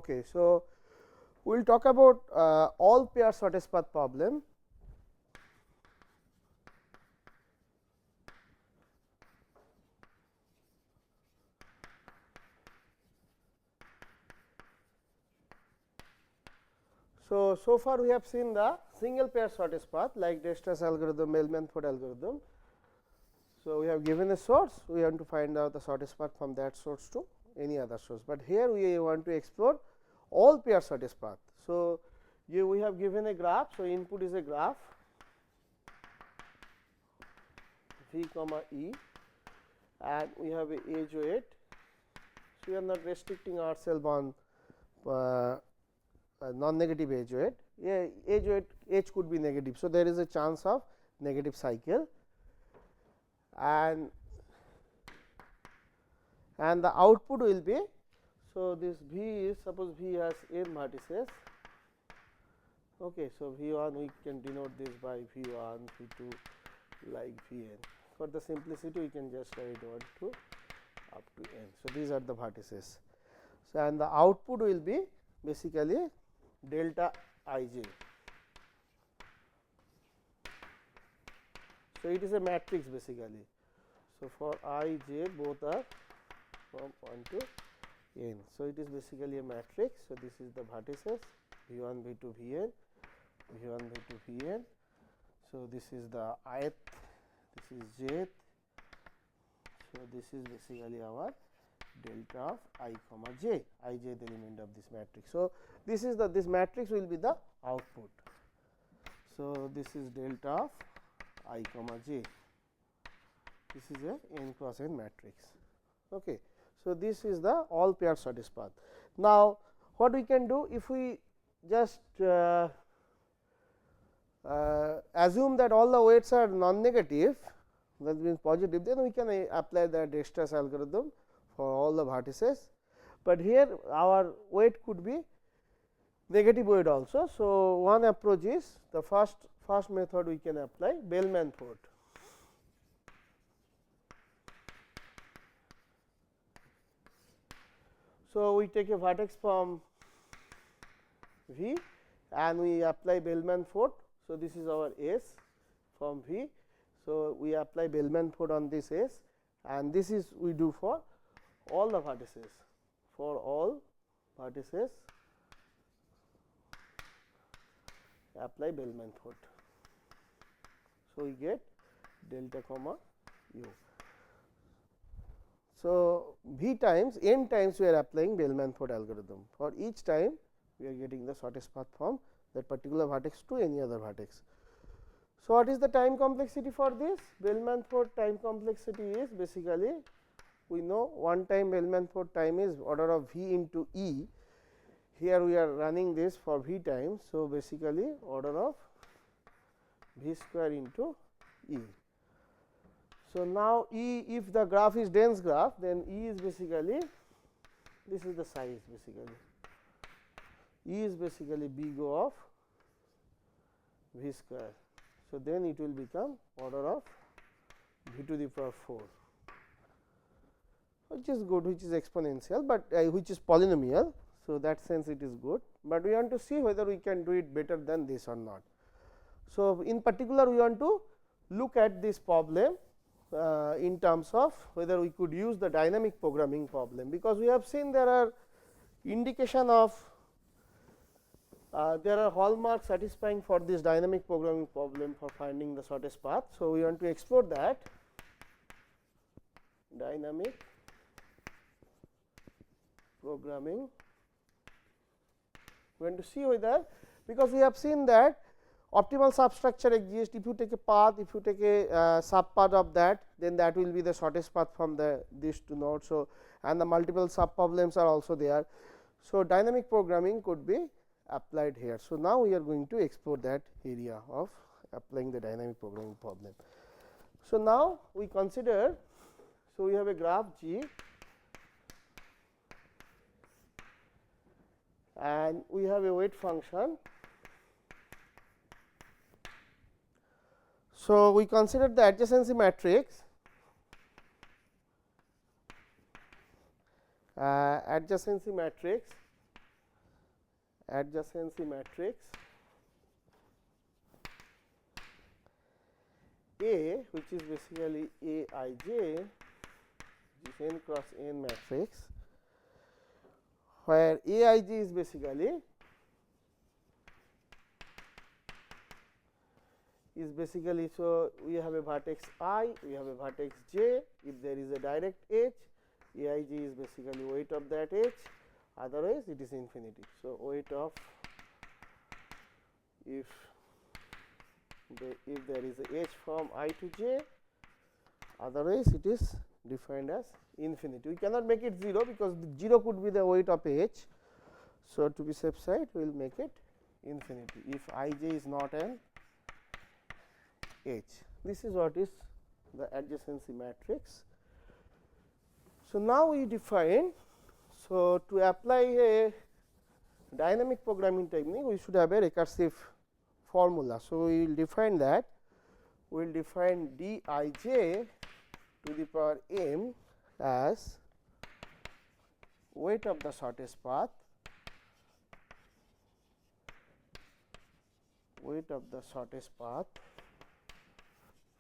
Okay, so we will talk about all pair shortest path problem. So far we have seen the single pair shortest path like Dijkstra's algorithm, Bellman-Ford algorithm. So we have given a source, we want to find out the shortest path from that source to any other source, but here we want to explore all pair shortest path. So we have given a graph, so input is a graph V comma E, and we have a edge weight. So we are not restricting ourselves on non-negative edge weight. Yeah, edge weight H could be negative, so there is a chance of negative cycle, and the output will be, so this V is, suppose V has n vertices. Okay, so V1 we can denote this by V1, V2 like Vn. For the simplicity we can just write 1 to up to n. So these are the vertices. So and the output will be basically delta ij. So it is a matrix basically. So for ij both are from 1 to n. So it is basically a matrix. So this is the vertices V1, V2, Vn, V1, V2, Vn. So this is the ith, this is jth. So this is basically our delta of I comma j, ijth element of this matrix. So this is the, this matrix will be the output. So this is delta of I comma j. This is a n cross n matrix. Okay. So this is the all pair shortest path. Now what we can do, if we just assume that all the weights are non-negative, that means positive, then we can apply the Dijkstra's algorithm for all the vertices, but here our weight could be negative weight also. So one approach is the first method we can apply Bellman-Ford. So we take a vertex from V and we apply Bellman-Ford. So this is our S from V. So we apply Bellman-Ford on this S, and this is we do for all the vertices. For all vertices, apply Bellman-Ford. So we get delta comma u. So V times n times we are applying Bellman-Ford algorithm. For each time we are getting the shortest path from that particular vertex to any other vertex. So what is the time complexity for this? Bellman-Ford time complexity is basically, we know one time Bellman-Ford time is order of V into E. Here we are running this for V times. So basically order of V square into E. So now E, if the graph is dense graph, then E is basically, this is the size basically. E is basically big O of V square. So then it will become order of V to the power 4, which is good, which is exponential, but which is polynomial. So that sense it is good, but we want to see whether we can do it better than this or not. So in particular we want to look at this problem in terms of whether we could use the dynamic programming problem, because we have seen there are indication of there are hallmarks satisfying for this dynamic programming problem for finding the shortest path. So we want to explore that dynamic programming. We want to see whether, because we have seen that optimal substructure exists. If you take a path, if you take a subpath of that, then that will be the shortest path from these two nodes. So and the multiple sub problems are also there. So dynamic programming could be applied here. So now we are going to explore that area of applying the dynamic programming problem. So now we consider, so we have a graph G and we have a weight function. So we consider the adjacency matrix, adjacency matrix A, which is basically Aij, which is n cross n matrix, where Aij is basically so we have a vertex I, we have a vertex j. If there is a direct edge, Aij is basically weight of that edge, otherwise it is infinity. So, weight of if there is a edge from I to j, otherwise it is defined as infinity. We cannot make it 0 because the 0 could be the weight of edge. So, to be safe side, we will make it infinity if I j is not an edge. This is what is the adjacency matrix. So, now we define, so to apply a dynamic programming technique, we should have a recursive formula. So, we will define that, we will define dij to the power m as weight of the shortest path,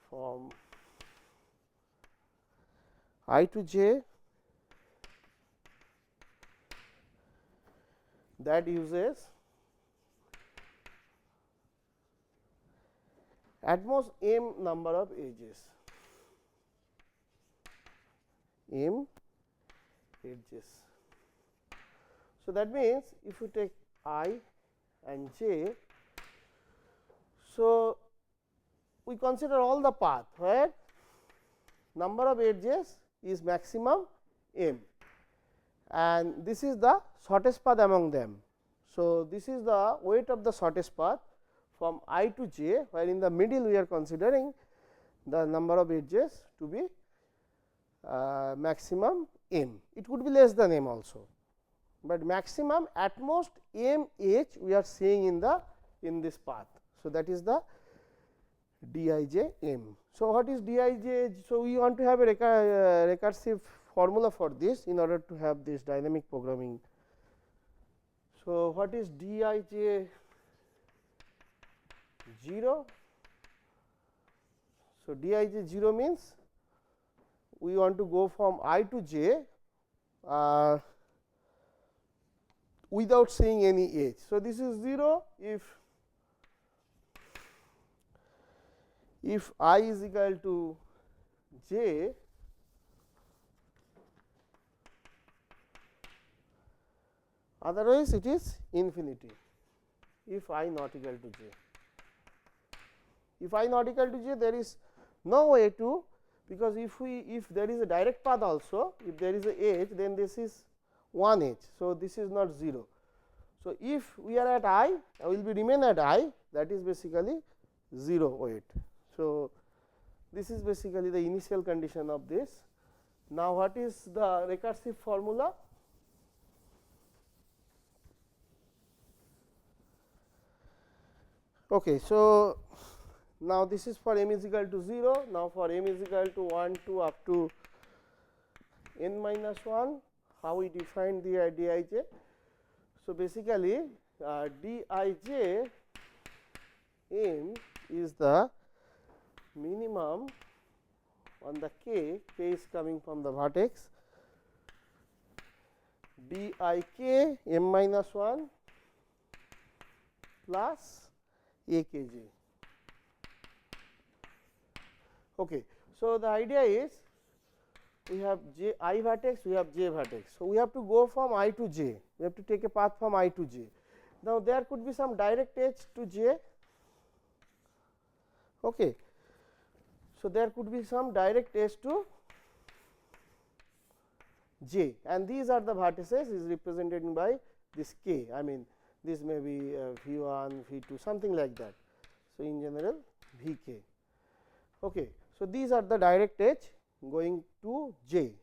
from I to j that uses at most m number of edges, So, that means, if you take I and j, so we consider all the path where number of edges is maximum m, and this is the shortest path among them. So, this is the weight of the shortest path from I to j, where in the middle we are considering the number of edges to be maximum m. It could be less than m also, but maximum at most m h we are seeing in this path. So, that is the dij m. So, what is dij? So, we want to have a recursive formula for this in order to have this dynamic programming. So, what is dij 0? So, dij 0 means we want to go from I to j without seeing any edge. So, this is 0 if I is equal to j, otherwise it is infinity if I not equal to j. If I not equal to j, there is no way to, because if there is a direct path also, if there is a edge, then this is one edge. So, this is not 0. So, if we are at I, will be remain at I, that is basically 0 weight. So, this is basically the initial condition of this. Now, what is the recursive formula? Okay, so now this is for m is equal to 0. Now, for m is equal to 1, 2 up to n minus 1, how we define the dij? So, basically dij m is the minimum on the k is coming from the vertex, dik m minus 1 plus akj. Okay. So, the idea is we have j I vertex, we have j vertex. So, we have to go from I to j, we have to take a path from I to j. Now, there could be some direct edge to j. Okay. So, there could be some direct edge to j, and these are the vertices is represented by this k. I mean, this may be V1, V2, something like that. So, in general Vk. Okay. So, these are the direct edge going to j.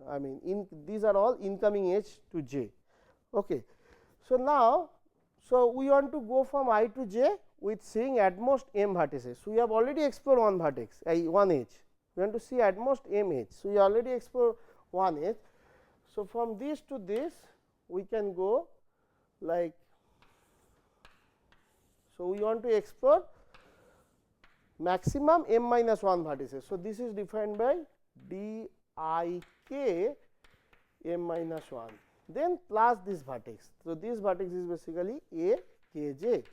I mean, these are all incoming edge to j. Okay. So, now, we want to go from I to j with seeing at most m vertices. So, we have already explored one vertex, one edge. We want to see at most m edge. So, we already explored one edge. So, from this to this, we can go like So, we want to explore maximum m minus 1 vertices. So, this is defined by d I k m minus 1, then plus this vertex. So, this vertex is basically a k j.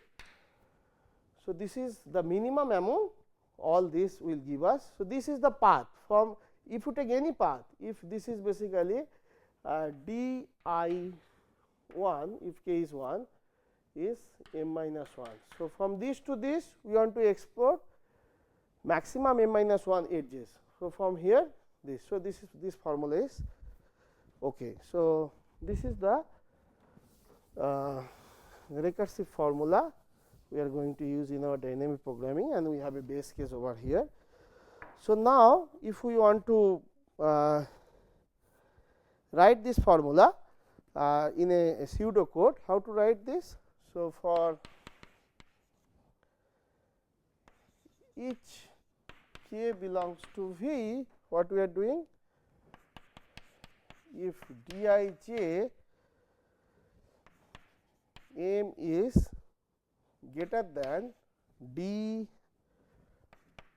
So, this is the minimum among all this will give us. So, this is the path from, if you take any path, if this is basically d I 1, if k is 1 is m minus 1. So, from this to this we want to explore maximum m minus 1 edges. So, from here this. So, this formula is okay. So, this is the recursive formula we are going to use in our dynamic programming, and we have a base case over here. So, now if we want to write this formula in a pseudo code, how to write this? So, for each k belongs to V, what we are doing? If d I j m is greater than d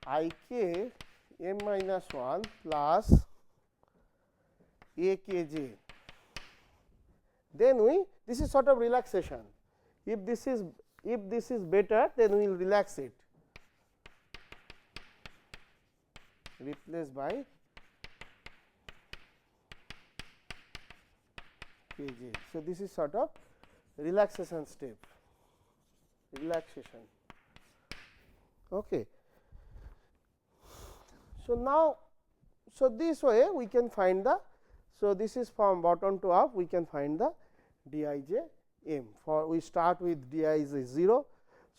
I k m minus 1 plus a k j, then we, this is sort of relaxation. If this is better, then we will relax it, replace by k j. So, this is sort of relaxation step, relaxation. Okay. So, now, so this way we can find the, so this is from bottom to up, we can find the d I j m. For we start with d I j 0.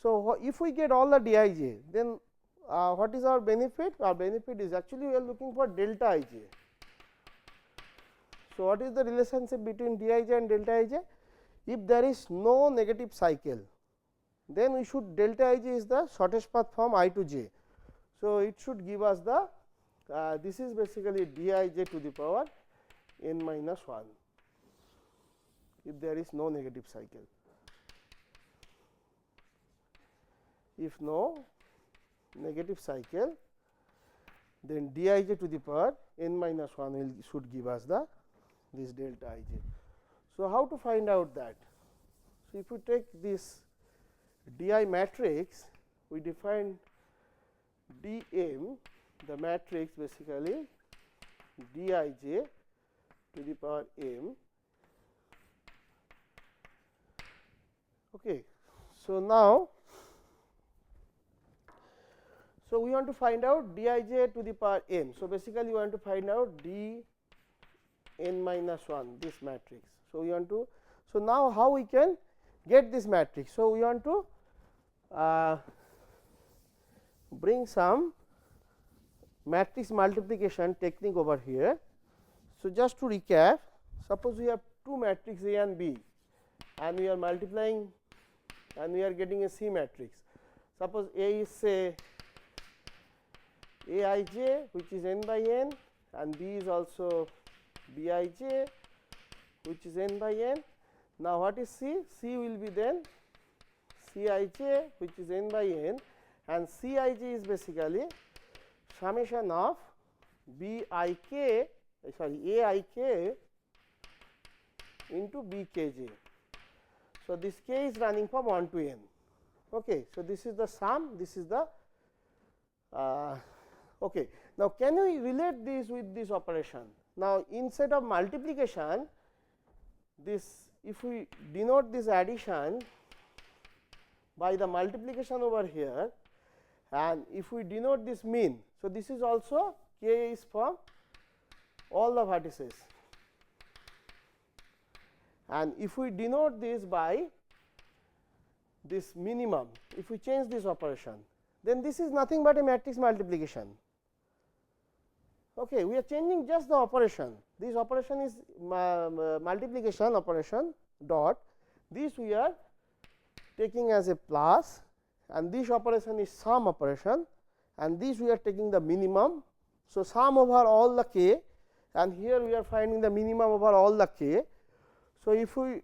So, if we get all the d I j, then what is our benefit? Our benefit is actually we are looking for delta I j. So, what is the relationship between d I j and delta I j? If there is no negative cycle, then we should, delta I j is the shortest path from I to j. So, it should give us the this is basically d I j to the power n minus 1 if there is no negative cycle. If no negative cycle, then d I j to the power n minus 1 will should give us the this delta I j. So, how to find out that? So, if we take this d I matrix, we define d m, the matrix basically d I j to the power m. Okay. So, now, so we want to find out d I j to the power m. So, basically we want to find out d n minus 1, this matrix. So, we want to, so now how we can get this matrix? So, we want to bring some matrix multiplication technique over here. So, just to recap, suppose we have two matrix A and B, and we are multiplying and we are getting a C matrix. Suppose A is say A I j, which is n by n, and B is also B I j, which is n by n. Now, what is C? C will be then C I j, which is n by n, and C I j is basically summation of B I k, sorry, A I k into B k j. So, this k is running from 1 to n. Okay. So, this is the sum, this is the okay. Now, can we relate this with this operation? Now, instead of multiplication, this, if we denote this addition by the multiplication over here, and if we denote this mean, so this is also k is from all the vertices, and if we denote this by this minimum, if we change this operation, then this is nothing but a matrix multiplication. Okay, we are changing just the operation. This operation is multiplication operation dot, this we are taking as a plus, and this operation is sum operation, and this we are taking the minimum. So, sum over all the k, and here we are finding the minimum over all the k. So, if we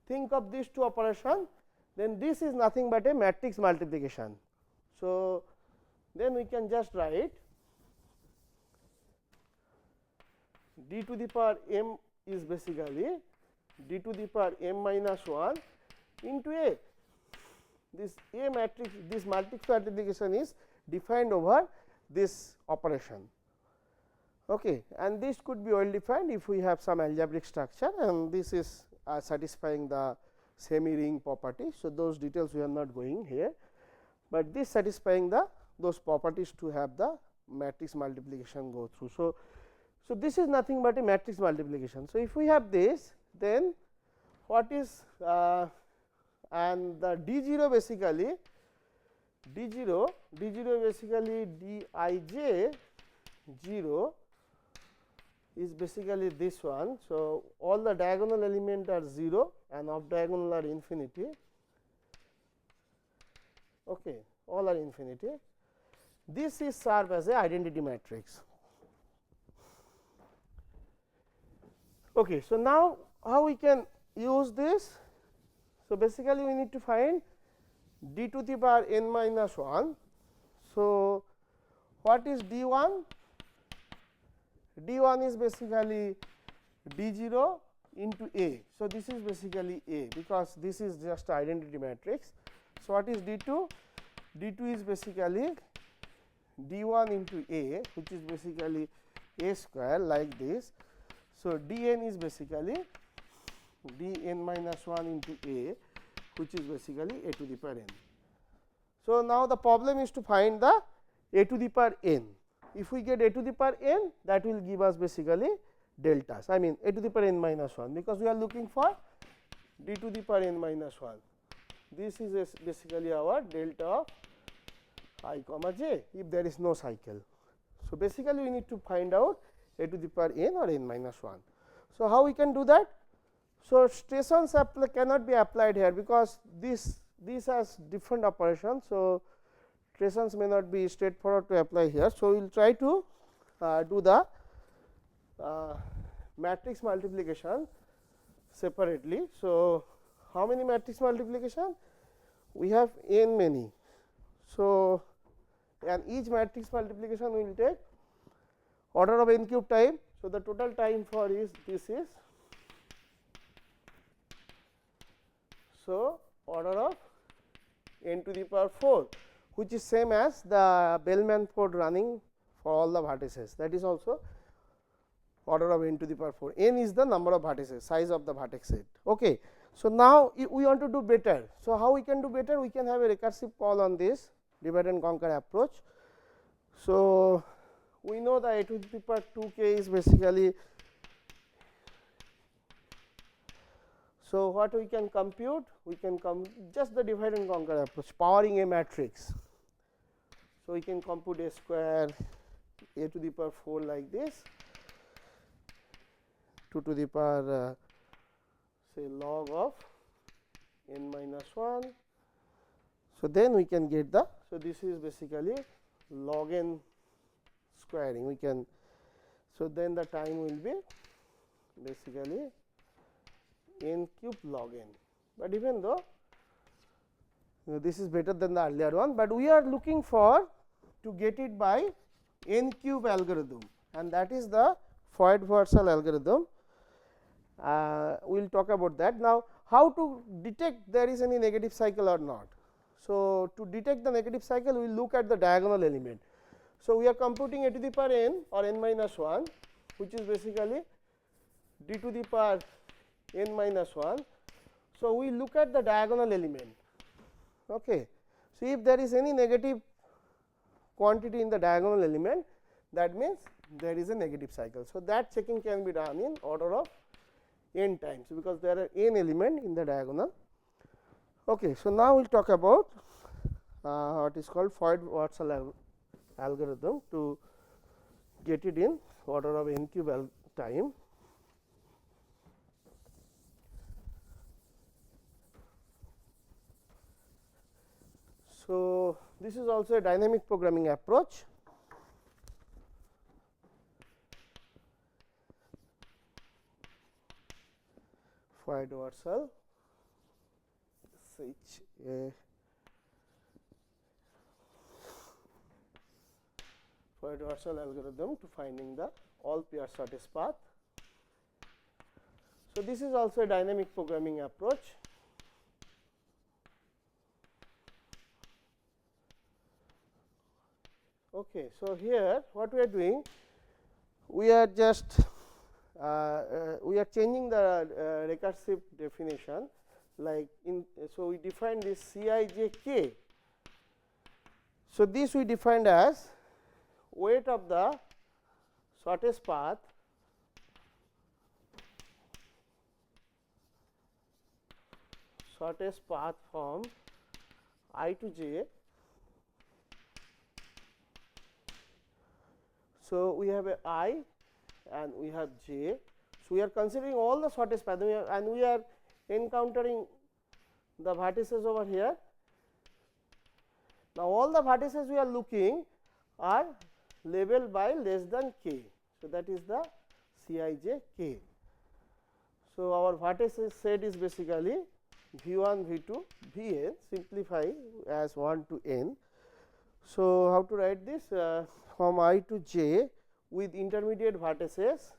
think of these two operations, then this is nothing but a matrix multiplication. So, then we can just write d to the power m is basically d to the power m minus 1 into a. This a matrix, this matrix multiplication is defined over this operation. Okay. And this could be well defined if we have some algebraic structure, and this is satisfying the semi ring property. So, those details we are not going here, but this satisfying the those properties to have the matrix multiplication go through. So, this is nothing but a matrix multiplication. So, if we have this, then what is and the d0 basically d0 basically dij 0 is basically this one. So, all the diagonal element are 0 and off diagonal are infinity. Okay, all are infinity. This is served as a identity matrix. Okay, so now how we can use this? So, basically we need to find d to the power n minus 1. So, what is d1? d1 is basically d0 into a. So, this is basically a, because this is just identity matrix. So, what is d2? d2 is basically d1 into a, which is basically a square like this. So, dn is basically dn minus 1 into a, which is basically a to the power n. So, now the problem is to find the a to the power n. If we get a to the power n, that will give us basically deltas, I mean a to the power n minus 1, because we are looking for d to the power n minus 1. This is basically our delta of I comma j if there is no cycle. So, basically we need to find out a to the power n or n minus 1. So, how we can do that? So, stations cannot be applied here, because this has different operations. So, stations may not be straightforward to apply here. So, we will try to do the matrix multiplication separately. So, how many matrix multiplication? We have n many. So, and each matrix multiplication will take order of n cube time. So, the total time for this is, so order of n to the power 4, which is same as the Bellman-Ford running for all the vertices, that is also order of n to the power 4. N is the number of vertices, size of the vertex set. Okay. So, now we want to do better. So, how we can do better? We can have a recursive call on this divide and conquer approach. So, we know the a to the power 2k is basically, so what we can compute? We can just the divide and conquer approach, powering a matrix. So, we can compute a square a to the power 4 like this, 2 to the power say log of n minus 1. So, then we can get the, so this is basically log n squaring we can. So, then the time will be basically n cube log n, but even though this is better than the earlier one, but we are looking for to get it by n cube algorithm, and that is the Floyd Marshall algorithm. We will talk about that. Now, how to detect there is any negative cycle or not? So, to detect the negative cycle, we will look at the diagonal element. So, we are computing a to the power n or n minus 1, which is basically d to the power n minus 1. So, we look at the diagonal element. Okay. So, if there is any negative quantity in the diagonal element, that means there is a negative cycle. So, that checking can be done in order of n times, because there are n element in the diagonal. Okay. So, now we will talk about what is called Floyd Marshall algorithm to get it in order of n cube time. So, this is also a dynamic programming approach. Floyd Marshall SHA Floyd Marshall algorithm to finding the all pair shortest path. So, this is also a dynamic programming approach. Okay, so here what we are doing, we are just we are changing the recursive definition, like in, so we define this Cij k. So, this we defined as weight of the shortest path from I to j. So, we have a I and we have j. So, we are considering all the shortest path and we are encountering the vertices over here. Now, all the vertices we are looking are labeled by less than k. So, that is the Cij k. So, our vertices set is basically V1, V2, Vn, simplify as 1 to n. So, how to write this? From I to j with intermediate vertices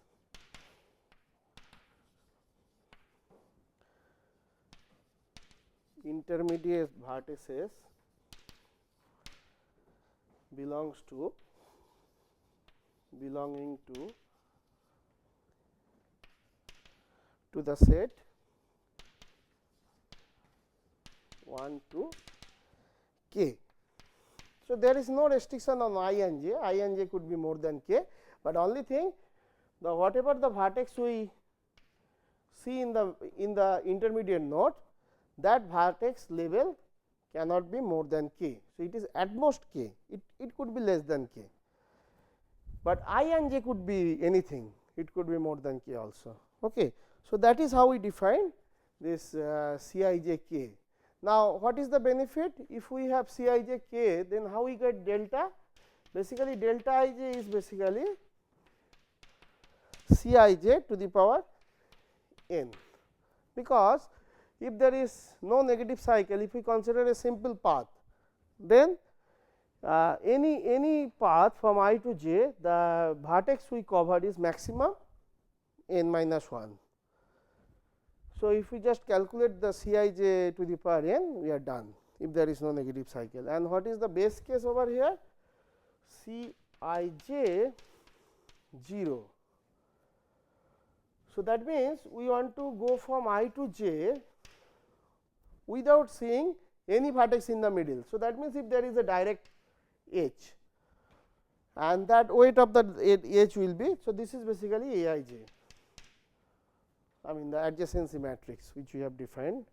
belonging to the set 1 to k. So, there is no restriction on I and j could be more than k, but only thing, the whatever the vertex we see in the intermediate node, that vertex label cannot be more than k. So, it is at most k, it could be less than k, but I and j could be anything, it could be more than k also. Okay. So, that is how we define this Cij k. Now, what is the benefit? If we have Cij k, then how we get delta? Basically, delta ij is basically Cij to the power n, because if there is no negative cycle, if we consider a simple path, then any path from I to j, the vertex we covered is maximum n minus 1. So, if we just calculate the Cij to the power n, we are done if there is no negative cycle. And what is the base case over here? Cij 0. So, that means we want to go from I to j without seeing any vertex in the middle. So, that means if there is a direct h, and that weight of the h will be, so this is basically Aij, I mean the adjacency matrix which we have defined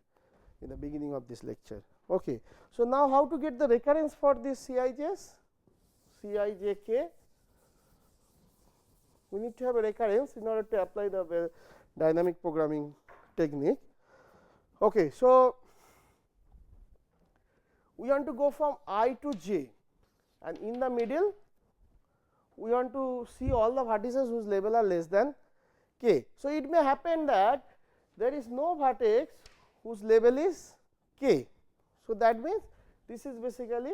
in the beginning of this lecture. Okay. So, now how to get the recurrence for this Cij's? Cij k, we need to have a recurrence in order to apply the dynamic programming technique. Okay. So, we want to go from I to j, and in the middle we want to see all the vertices whose label are less than k. So, it may happen that there is no vertex whose label is k. So, that means this is basically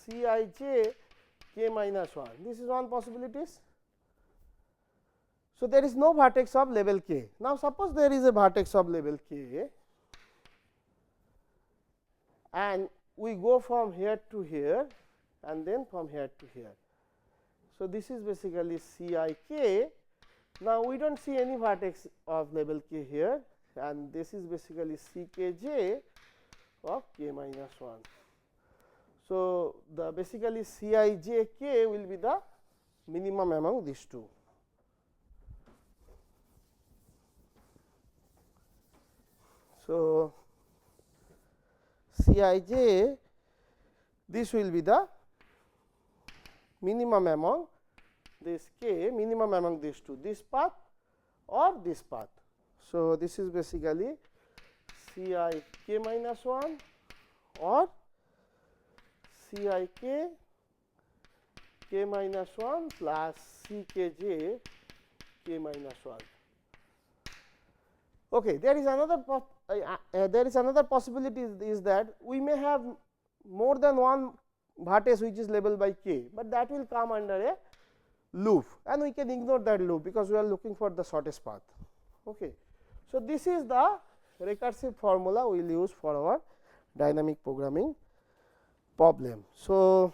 Cij k minus 1. This is one possibilities. So, there is no vertex of label k. Now, suppose there is a vertex of label k and we go from here to here and then from here to here. So, this is basically Cik. Now, we do not see any vertex of label k here, and this is basically Ckj of k minus 1. So, the basically Cij k will be the minimum among these two. So, Cij, this will be the minimum among this k, minimum among these two, this path or this path. So, this is basically Cik minus 1 or Cik k minus 1 plus Ckj k minus 1. Okay, there is another possibility is that we may have more than one vertex which is labeled by k, but that will come under a loop, and we can ignore that loop because we are looking for the shortest path. Okay. So, this is the recursive formula we will use for our dynamic programming problem. So,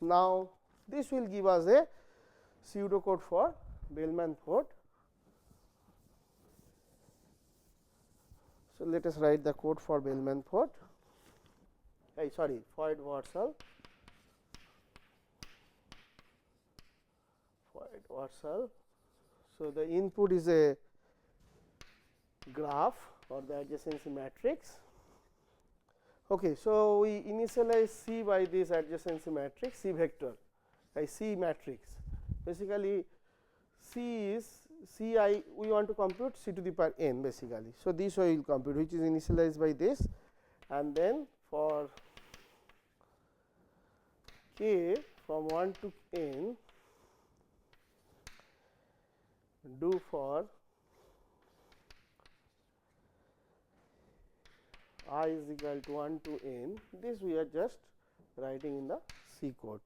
now this will give us a pseudocode for Bellman-Ford. So, let us write the code for Bellman-Ford. Floyd Marshall. So, the input is a graph or the adjacency matrix. Okay, so we initialize C by this adjacency matrix, C vector, C matrix. Basically, C is Ci, we want to compute C to the power n basically. So, this way we will compute, which is initialized by this, and then for k from 1 to n, do for I is equal to 1 to n. This we are just writing in the C code.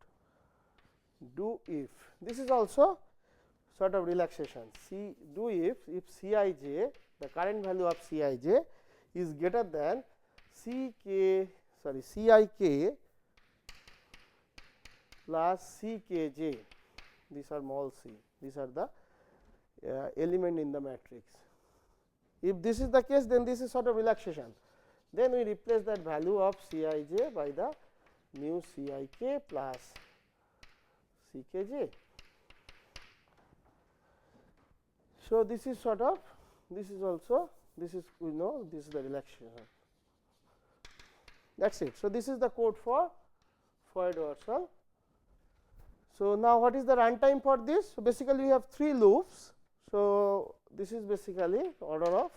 Do if, this is also sort of relaxation. Do if Cij, the current value of Cij is greater than Cik plus Ckj. These are small c. These are the element in the matrix. If this is the case, then this is sort of relaxation. Then we replace that value of Cij by the new Cik plus Ckj. So, this is sort of, this is also, this is, we know this is the relaxation. That is it. So, this is the code for Floyd Marshall. So, now what is the runtime for this? So, basically we have 3 loops. So, this is basically order of,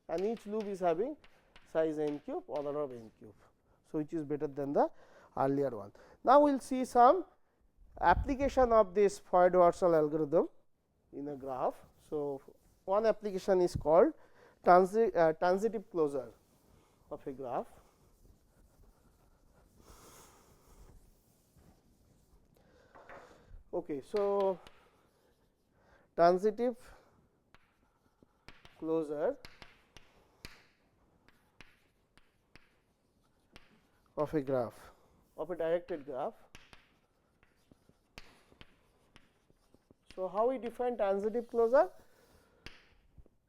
and each loop is having size n cube, order of n cube. So, which is better than the earlier one. Now, we will see some application of this Floyd Marshall algorithm in a graph. So, one application is called transitive closure of a graph. Okay, so transitive closure of a graph, of a directed graph. So, how we define transitive closure?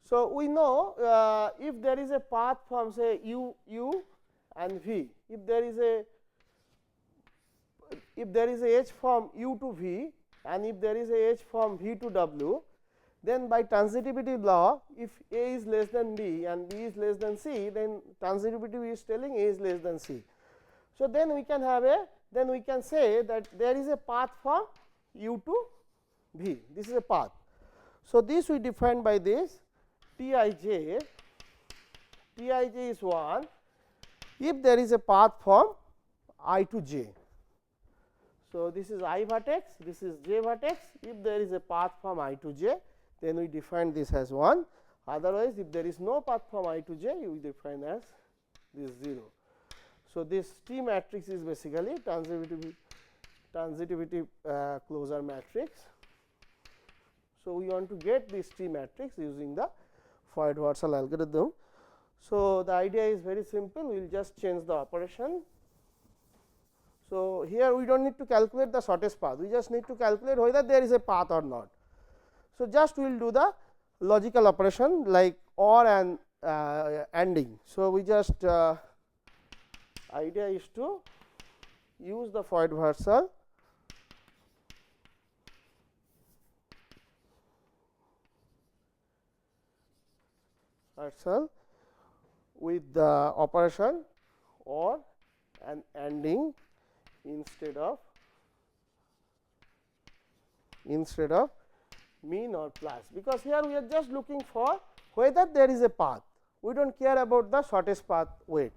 So, we know if there is a path from say u and v, if there is a h from u to v and if there is a h from v to w, then by transitivity law, if a is less than b and b is less than c, then transitivity is telling a is less than c. So, then we can have then we can say that there is a path from u to v, this is a path. So, this we define by this Tij is 1 if there is a path from I to j. So, this is I vertex, this is j vertex. If there is a path from I to j, then we define this as 1. Otherwise, if there is no path from I to j, we define as this 0. So, this T matrix is basically transitivity closure matrix. So, we want to get this T matrix using the Floyd Marshall algorithm. So, the idea is very simple, we will just change the operation. So, here we do not need to calculate the shortest path, we just need to calculate whether there is a path or not. So, just we will do the logical operation like OR and ANDing. So, we just idea is to use the Floyd Marshall with the operation OR and ANDing instead of mean or plus, because here we are just looking for whether there is a path, we do not care about the shortest path weight.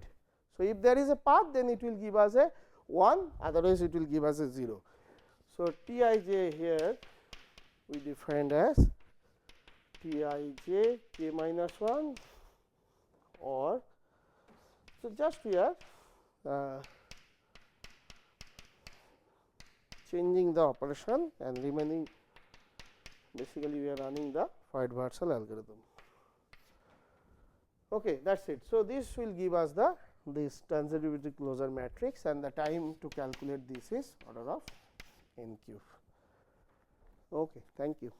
So, if there is a path, then it will give us a 1, otherwise it will give us a 0. So, Tij here we defined as Tij k minus 1 or so just we are changing the operation and remaining basically we are running the Floyd Marshall algorithm. Okay, that is it. So, this will give us the this transitivity closure matrix and the time to calculate this is order of n cube. Okay, thank you.